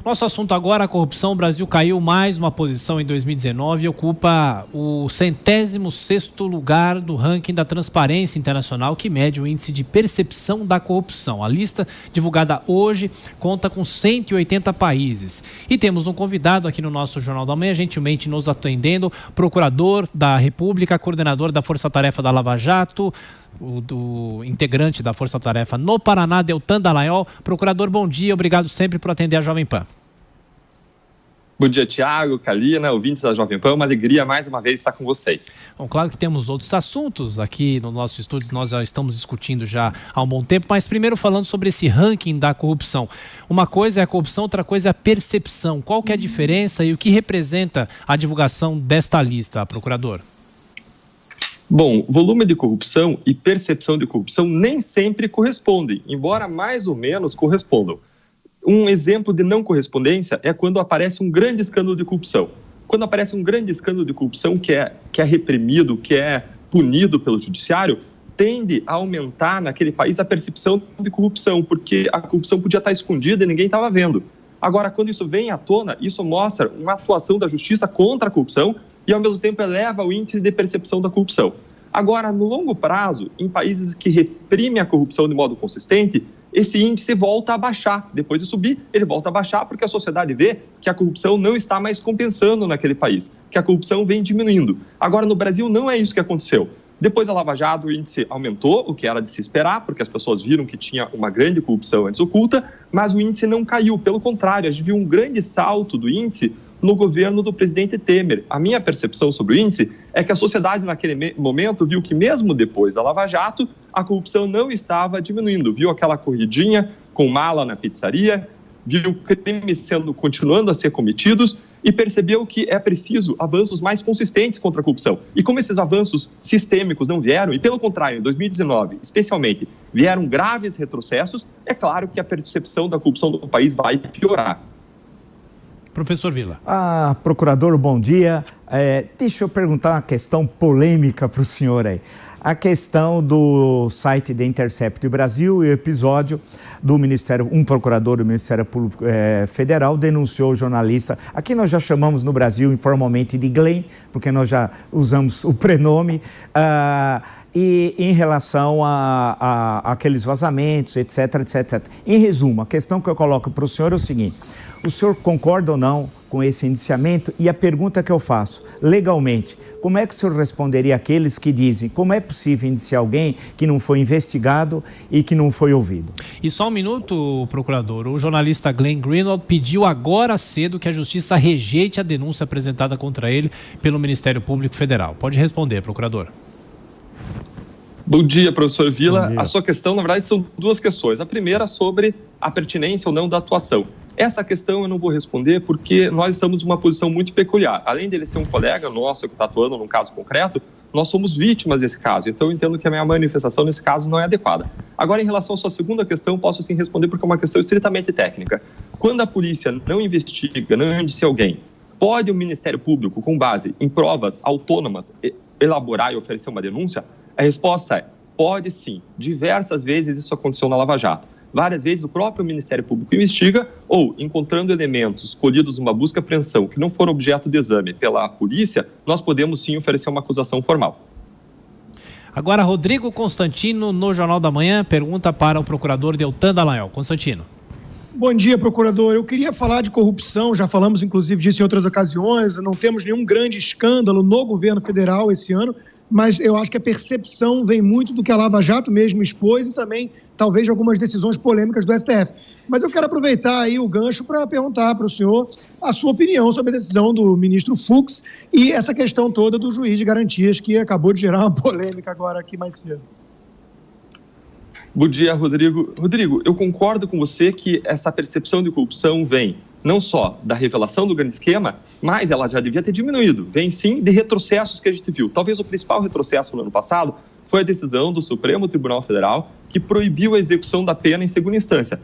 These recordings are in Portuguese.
Nosso assunto agora, a corrupção. O Brasil caiu mais uma posição em 2019 e ocupa o 106º lugar do ranking da Transparência Internacional, que mede o índice de percepção da corrupção. A lista, divulgada hoje, conta com 180 países. E temos um convidado aqui no nosso Jornal da Manhã, gentilmente nos atendendo, procurador da República, coordenador da Força Tarefa da Lava Jato, do integrante da Força Tarefa no Paraná, Deltan Dallagnol. Procurador, bom dia, obrigado sempre por atender a Jovem Pan. Bom dia, Tiago, Kalina, ouvintes da Jovem Pan, uma alegria mais uma vez estar com vocês. Bom, claro que temos outros assuntos aqui no nosso estúdio, nós já estamos discutindo já há um bom tempo, mas primeiro falando sobre esse ranking da corrupção. Uma coisa é a corrupção, outra coisa é a percepção. Qual que é a diferença e o que representa a divulgação desta lista, procurador? Bom, volume de corrupção e percepção de corrupção nem sempre correspondem, embora mais ou menos correspondam. Um exemplo de não correspondência é quando aparece um grande escândalo de corrupção. Quando aparece um grande escândalo de corrupção que é reprimido, que é punido pelo judiciário, tende a aumentar naquele país a percepção de corrupção, porque a corrupção podia estar escondida e ninguém estava vendo. Agora, quando isso vem à tona, isso mostra uma atuação da justiça contra a corrupção e, ao mesmo tempo, eleva o índice de percepção da corrupção. Agora, no longo prazo, em países que reprimem a corrupção de modo consistente, esse índice volta a baixar. Depois de subir, ele volta a baixar porque a sociedade vê que a corrupção não está mais compensando naquele país, que a corrupção vem diminuindo. Agora, no Brasil, não é isso que aconteceu. Depois da Lava Jato, o índice aumentou, o que era de se esperar, porque as pessoas viram que tinha uma grande corrupção antes oculta, mas o índice não caiu. Pelo contrário, a gente viu um grande salto do índice no governo do presidente Temer. A minha percepção sobre o índice é que a sociedade naquele momento viu que mesmo depois da Lava Jato, a corrupção não estava diminuindo. Viu aquela corridinha com mala na pizzaria, viu crimes continuando a ser cometidos e percebeu que é preciso avanços mais consistentes contra a corrupção. E como esses avanços sistêmicos não vieram, e pelo contrário, em 2019, especialmente, vieram graves retrocessos, é claro que a percepção da corrupção do país vai piorar. Professor Villa. Procurador, bom dia. Deixa eu perguntar uma questão polêmica para o senhor aí. A questão do site The Intercept Brasil e o episódio do Ministério, um procurador do Ministério Público Federal denunciou o jornalista, aqui nós já chamamos no Brasil informalmente de Glenn, porque nós já usamos o prenome, e em relação a aqueles vazamentos, etc, etc, etc. Em resumo, a questão que eu coloco para o senhor é o seguinte: o senhor concorda ou não com esse indiciamento? E a pergunta que eu faço, legalmente, como é que o senhor responderia àqueles que dizem como é possível indiciar alguém que não foi investigado e que não foi ouvido? E só um minuto, procurador. O jornalista Glenn Greenwald pediu agora cedo que a Justiça rejeite a denúncia apresentada contra ele pelo Ministério Público Federal. Pode responder, procurador. Bom dia, professor Villa. A sua questão, na verdade, são duas questões. A primeira sobre a pertinência ou não da atuação. Essa questão eu não vou responder porque nós estamos em uma posição muito peculiar. Além dele ser um colega nosso que está atuando num caso concreto, nós somos vítimas desse caso. Então, eu entendo que a minha manifestação nesse caso não é adequada. Agora, em relação à sua segunda questão, posso sim responder porque é uma questão estritamente técnica. Quando a polícia não investiga, não indicia alguém, pode o Ministério Público, com base em provas autônomas, elaborar e oferecer uma denúncia? A resposta é, pode sim. Diversas vezes isso aconteceu na Lava Jato. Várias vezes o próprio Ministério Público investiga ou, encontrando elementos colhidos numa busca e apreensão que não foram objeto de exame pela polícia, nós podemos sim oferecer uma acusação formal. Agora, Rodrigo Constantino, no Jornal da Manhã, pergunta para o procurador Deltan Dallagnol. Constantino. Bom dia, procurador. Eu queria falar de corrupção, já falamos inclusive disso em outras ocasiões, não temos nenhum grande escândalo no governo federal esse ano, mas eu acho que a percepção vem muito do que a Lava Jato mesmo expôs e também, talvez, de algumas decisões polêmicas do STF. Mas eu quero aproveitar aí o gancho para perguntar para o senhor a sua opinião sobre a decisão do ministro Fux e essa questão toda do juiz de garantias que acabou de gerar uma polêmica agora aqui mais cedo. Bom dia, Rodrigo. Rodrigo, eu concordo com você que essa percepção de corrupção vem não só da revelação do grande esquema, mas ela já devia ter diminuído. Vem sim de retrocessos que a gente viu. Talvez o principal retrocesso no ano passado foi a decisão do Supremo Tribunal Federal que proibiu a execução da pena em segunda instância.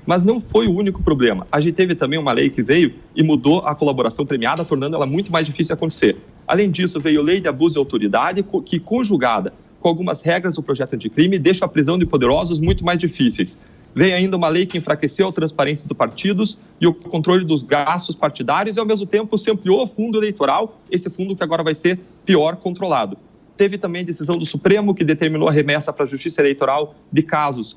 Mas não foi o único problema. A gente teve também uma lei que veio e mudou a colaboração premiada, tornando ela muito mais difícil de acontecer. Além disso, veio a lei de abuso de autoridade que, conjugada com algumas regras do projeto anticrime, deixa a prisão de poderosos muito mais difíceis. Vem ainda uma lei que enfraqueceu a transparência dos partidos e o controle dos gastos partidários e, ao mesmo tempo, se ampliou o fundo eleitoral, esse fundo que agora vai ser pior controlado. Teve também a decisão do Supremo que determinou a remessa para a Justiça Eleitoral de casos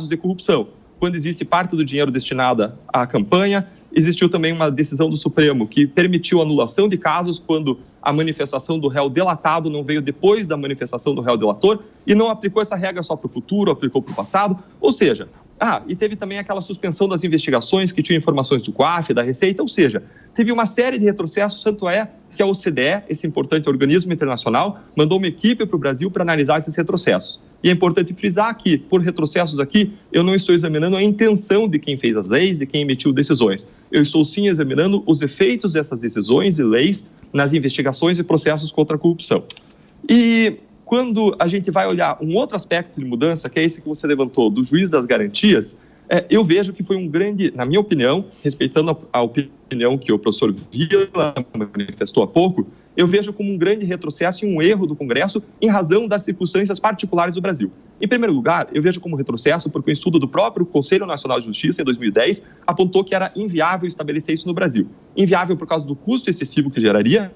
de corrupção. Quando existe parte do dinheiro destinada à campanha, existiu também uma decisão do Supremo que permitiu a anulação de casos quando a manifestação do réu delatado não veio depois da manifestação do réu delator e não aplicou essa regra só para o futuro, aplicou para o passado. Ou seja, e teve também aquela suspensão das investigações que tinham informações do COAF, da Receita, ou seja, teve uma série de retrocessos, tanto é que a OCDE, esse importante organismo internacional, mandou uma equipe para o Brasil para analisar esses retrocessos. E é importante frisar que, por retrocessos aqui, eu não estou examinando a intenção de quem fez as leis, de quem emitiu decisões. Eu estou, sim, examinando os efeitos dessas decisões e leis nas investigações e processos contra a corrupção. E quando a gente vai olhar um outro aspecto de mudança, que é esse que você levantou, do juiz das garantias, eu vejo que foi um grande, na minha opinião, respeitando a opinião que o professor Vila manifestou há pouco, eu vejo como um grande retrocesso e um erro do Congresso em razão das circunstâncias particulares do Brasil. Em primeiro lugar, eu vejo como retrocesso porque o estudo do próprio Conselho Nacional de Justiça, em 2010, apontou que era inviável estabelecer isso no Brasil. Inviável por causa do custo excessivo que geraria.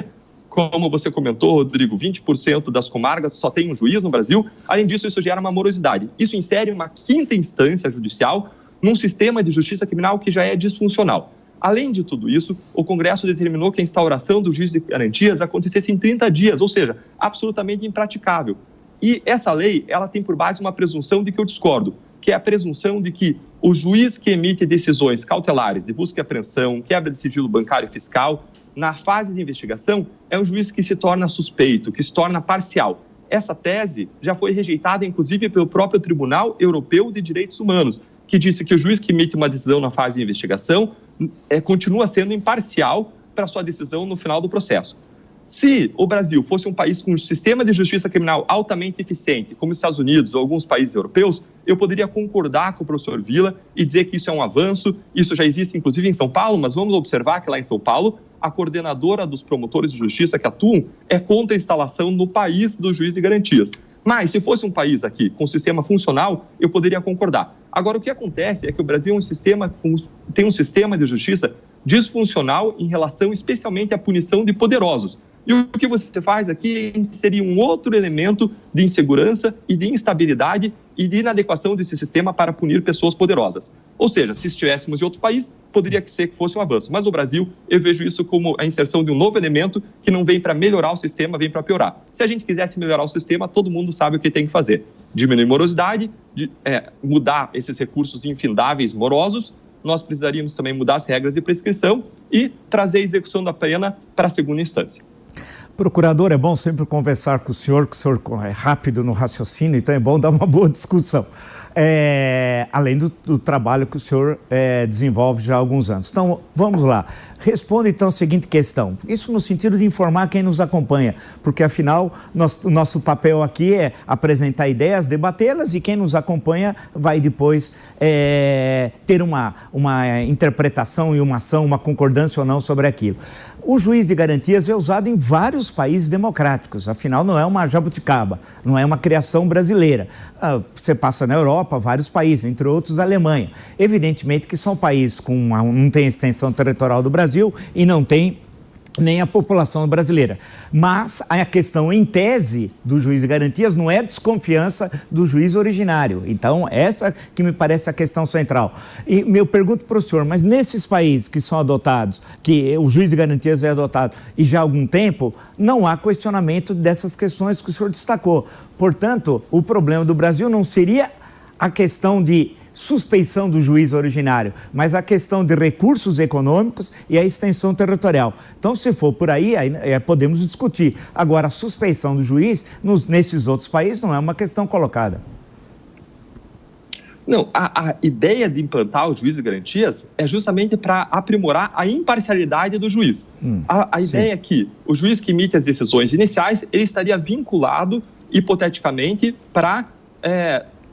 Como você comentou, Rodrigo, 20% das comarcas só tem um juiz no Brasil. Além disso, isso gera uma morosidade. Isso insere uma quinta instância judicial num sistema de justiça criminal que já é disfuncional. Além de tudo isso, o Congresso determinou que a instauração do juiz de garantias acontecesse em 30 dias, ou seja, absolutamente impraticável. E essa lei, ela tem por base uma presunção de que eu discordo, que é a presunção de que o juiz que emite decisões cautelares de busca e apreensão, quebra de sigilo bancário e fiscal, na fase de investigação, é um juiz que se torna suspeito, que se torna parcial. Essa tese já foi rejeitada, inclusive, pelo próprio Tribunal Europeu de Direitos Humanos, que disse que o juiz que emite uma decisão na fase de investigação continua sendo imparcial para sua decisão no final do processo. Se o Brasil fosse um país com um sistema de justiça criminal altamente eficiente, como os Estados Unidos ou alguns países europeus, eu poderia concordar com o professor Vila e dizer que isso é um avanço. Isso já existe, inclusive, em São Paulo, mas vamos observar que lá em São Paulo, a coordenadora dos promotores de justiça que atuam é contra a instalação no país do juiz de garantias. Mas, se fosse um país aqui com sistema funcional, eu poderia concordar. Agora, o que acontece é que o Brasil tem um sistema de justiça disfuncional em relação especialmente à punição de poderosos. E o que você faz aqui é inserir um outro elemento de insegurança e de instabilidade e de inadequação desse sistema para punir pessoas poderosas. Ou seja, se estivéssemos em outro país, poderia ser que fosse um avanço. Mas no Brasil, eu vejo isso como a inserção de um novo elemento que não vem para melhorar o sistema, vem para piorar. Se a gente quisesse melhorar o sistema, todo mundo sabe o que tem que fazer. Diminuir morosidade, mudar esses recursos infindáveis morosos. Nós precisaríamos também mudar as regras de prescrição e trazer a execução da pena para a segunda instância. Procurador, é bom sempre conversar com o senhor é rápido no raciocínio, então é bom dar uma boa discussão. Além do trabalho que o senhor desenvolve já há alguns anos. Então, vamos lá. Responda, então, a seguinte questão. Isso no sentido de informar quem nos acompanha, porque, afinal, o nosso papel aqui é apresentar ideias, debatê-las, e quem nos acompanha vai depois ter uma interpretação e uma ação, uma concordância ou não sobre aquilo. O juiz de garantias é usado em vários países democráticos, afinal não é uma jabuticaba, não é uma criação brasileira. Você passa na Europa, vários países, entre outros a Alemanha. Evidentemente que são países com não tem extensão territorial do Brasil e não tem nem a população brasileira. Mas a questão em tese do juiz de garantias não é desconfiança do juiz originário. Então, essa que me parece a questão central. E eu pergunto para o senhor, mas nesses países que são adotados, que o juiz de garantias é adotado e já há algum tempo, não há questionamento dessas questões que o senhor destacou. Portanto, o problema do Brasil não seria a questão de suspeição do juiz originário, mas a questão de recursos econômicos e a extensão territorial. Então, se for por aí, podemos discutir. Agora, a suspeição do juiz nesses outros países não é uma questão colocada. Não, a ideia de implantar o juiz de garantias é justamente para aprimorar a imparcialidade do juiz. A ideia é que o juiz que emite as decisões iniciais, ele estaria vinculado, hipoteticamente, para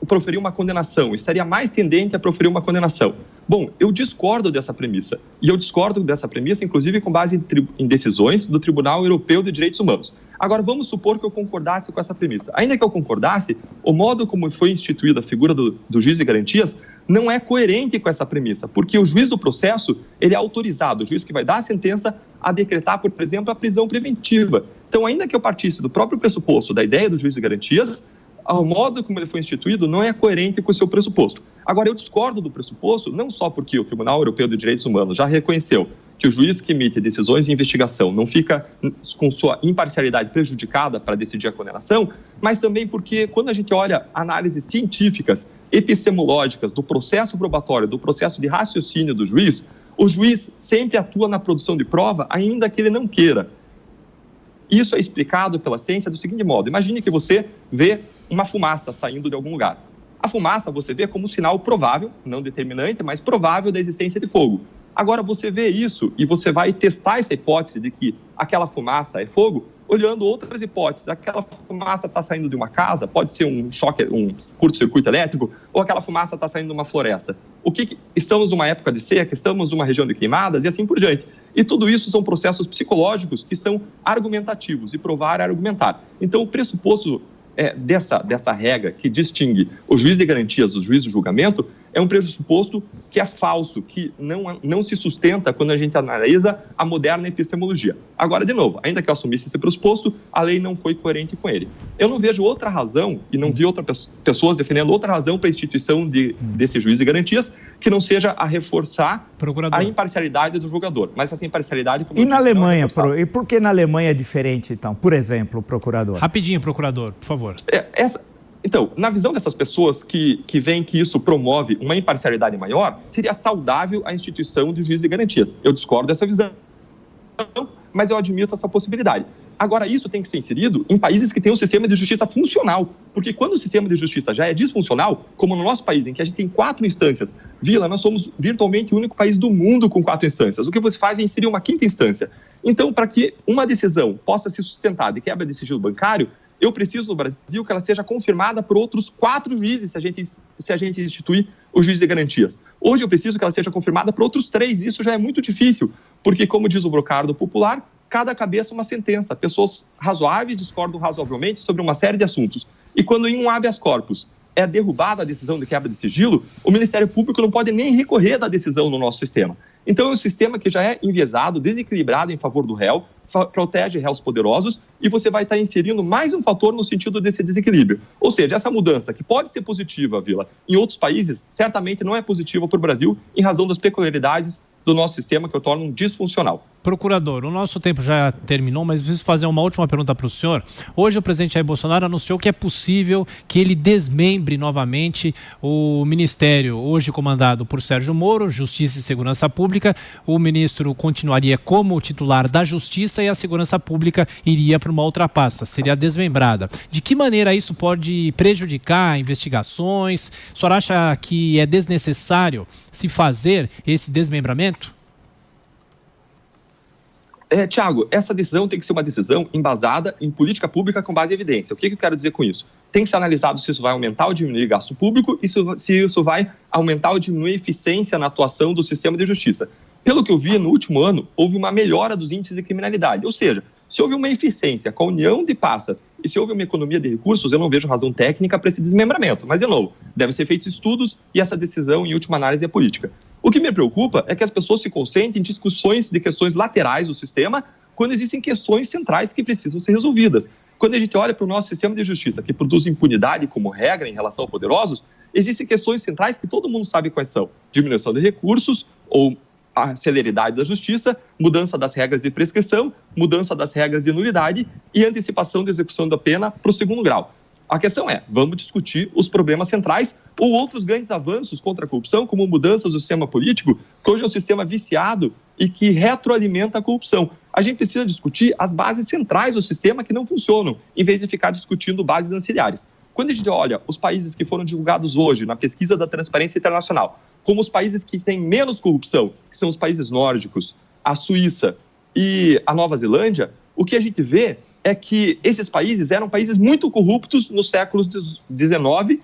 proferir uma condenação, estaria mais tendente a proferir uma condenação. Bom, eu discordo dessa premissa. E eu discordo dessa premissa, inclusive, com base em decisões do Tribunal Europeu de Direitos Humanos. Agora, vamos supor que eu concordasse com essa premissa. Ainda que eu concordasse, o modo como foi instituída a figura do juiz de garantias não é coerente com essa premissa, porque o juiz do processo, ele é autorizado, o juiz que vai dar a sentença, a decretar, por exemplo, a prisão preventiva. Então, ainda que eu partisse do próprio pressuposto da ideia do juiz de garantias, o modo como ele foi instituído não é coerente com o seu pressuposto. Agora, eu discordo do pressuposto, não só porque o Tribunal Europeu de Direitos Humanos já reconheceu que o juiz que emite decisões de investigação não fica com sua imparcialidade prejudicada para decidir a condenação, mas também porque, quando a gente olha análises científicas, epistemológicas do processo probatório, do processo de raciocínio do juiz, o juiz sempre atua na produção de prova, ainda que ele não queira. Isso é explicado pela ciência do seguinte modo: imagine que você vê uma fumaça saindo de algum lugar. A fumaça você vê como um sinal provável, não determinante, mas provável da existência de fogo. Agora, você vê isso e você vai testar essa hipótese de que aquela fumaça é fogo, olhando outras hipóteses. Aquela fumaça está saindo de uma casa, pode ser um choque, um curto-circuito elétrico, ou aquela fumaça está saindo de uma floresta. Estamos numa época de seca, estamos numa região de queimadas e assim por diante. E tudo isso são processos psicológicos que são argumentativos, e provar é argumentar. Então, o pressuposto dessa regra que distingue o juiz de garantias do juiz de julgamento é um pressuposto que é falso, que não se sustenta quando a gente analisa a moderna epistemologia. Agora, de novo, ainda que eu assumisse esse pressuposto, a lei não foi coerente com ele. Eu não vejo outra razão, e não vi outras pessoas defendendo outra razão para a instituição desse juiz de garantias, que não seja a reforçar a imparcialidade do julgador. Mas essa imparcialidade... E na Alemanha, e por que na Alemanha é diferente, então? Por exemplo, procurador. Rapidinho, procurador, por favor. Então, na visão dessas pessoas que veem que isso promove uma imparcialidade maior, seria saudável a instituição de juiz de garantias. Eu discordo dessa visão, mas eu admito essa possibilidade. Agora, isso tem que ser inserido em países que têm um sistema de justiça funcional, porque quando o sistema de justiça já é disfuncional, como no nosso país, em que a gente tem 4 instâncias, nós somos virtualmente o único país do mundo com 4 instâncias. O que você faz é inserir uma 5ª instância. Então, para que uma decisão possa se sustentar de quebra de sigilo bancário, eu preciso, no Brasil, que ela seja confirmada por outros 4 juízes, se a gente instituir o juiz de garantias. Hoje eu preciso que ela seja confirmada por outros 3, isso já é muito difícil, porque, como diz o brocardo popular, cada cabeça uma sentença. Pessoas razoáveis discordam razoavelmente sobre uma série de assuntos. E quando em um habeas corpus é derrubada a decisão de quebra de sigilo, o Ministério Público não pode nem recorrer da decisão no nosso sistema. Então, é um sistema que já é enviesado, desequilibrado em favor do réu, protege réus poderosos, e você vai estar inserindo mais um fator no sentido desse desequilíbrio. Ou seja, essa mudança, que pode ser positiva, Vila, em outros países, certamente não é positiva para o Brasil, em razão das peculiaridades do nosso sistema, que o tornam disfuncional. Procurador, o nosso tempo já terminou, mas preciso fazer uma última pergunta para o senhor. Hoje o presidente Jair Bolsonaro anunciou que é possível que ele desmembre novamente o ministério, hoje comandado por Sérgio Moro, Justiça e Segurança Pública. O ministro continuaria como titular da Justiça e a Segurança Pública iria para uma outra pasta, seria desmembrada. De que maneira isso pode prejudicar investigações? O senhor acha que é desnecessário se fazer esse desmembramento? Tiago, essa decisão tem que ser uma decisão embasada em política pública com base em evidência. O que eu quero dizer com isso? Tem que ser analisado se isso vai aumentar ou diminuir gasto público e se isso vai aumentar ou diminuir a eficiência na atuação do sistema de justiça. Pelo que eu vi, no último ano, houve uma melhora dos índices de criminalidade. Ou seja, se houve uma eficiência com a união de pastas e se houve uma economia de recursos, eu não vejo razão técnica para esse desmembramento. Mas, de novo, devem ser feitos estudos e essa decisão, em última análise, é política. O que me preocupa é que as pessoas se concentrem em discussões de questões laterais do sistema quando existem questões centrais que precisam ser resolvidas. Quando a gente olha para o nosso sistema de justiça, que produz impunidade como regra em relação a poderosos, existem questões centrais que todo mundo sabe quais são. Diminuição de recursos ou a celeridade da justiça, mudança das regras de prescrição, mudança das regras de nulidade e antecipação da execução da pena para o 2º grau. A questão é, vamos discutir os problemas centrais ou outros grandes avanços contra a corrupção, como mudanças do sistema político, que hoje é um sistema viciado e que retroalimenta a corrupção. A gente precisa discutir as bases centrais do sistema que não funcionam, em vez de ficar discutindo bases anciliares. Quando a gente olha os países que foram divulgados hoje na pesquisa da Transparência Internacional, como os países que têm menos corrupção, que são os países nórdicos, a Suíça e a Nova Zelândia, o que a gente vê é que esses países eram países muito corruptos nos séculos XIX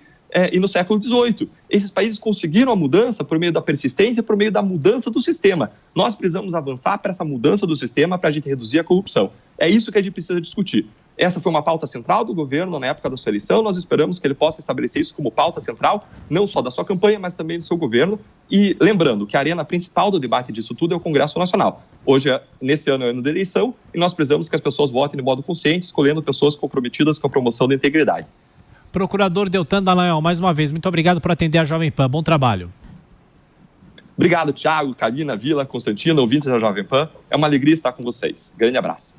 e no século XVIII. Esses países conseguiram a mudança por meio da persistência, por meio da mudança do sistema. Nós precisamos avançar para essa mudança do sistema para a gente reduzir a corrupção. É isso que a gente precisa discutir. Essa foi uma pauta central do governo na época da sua eleição. Nós esperamos que ele possa estabelecer isso como pauta central, não só da sua campanha, mas também do seu governo. E lembrando que a arena principal do debate disso tudo é o Congresso Nacional. Hoje, nesse ano, é ano de eleição, e nós precisamos que as pessoas votem de modo consciente, escolhendo pessoas comprometidas com a promoção da integridade. Procurador Deltan Dallagnol, mais uma vez, muito obrigado por atender a Jovem Pan. Bom trabalho. Obrigado, Thiago, Karina, Vila, Constantino, ouvintes da Jovem Pan. É uma alegria estar com vocês. Grande abraço.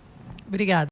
Obrigada.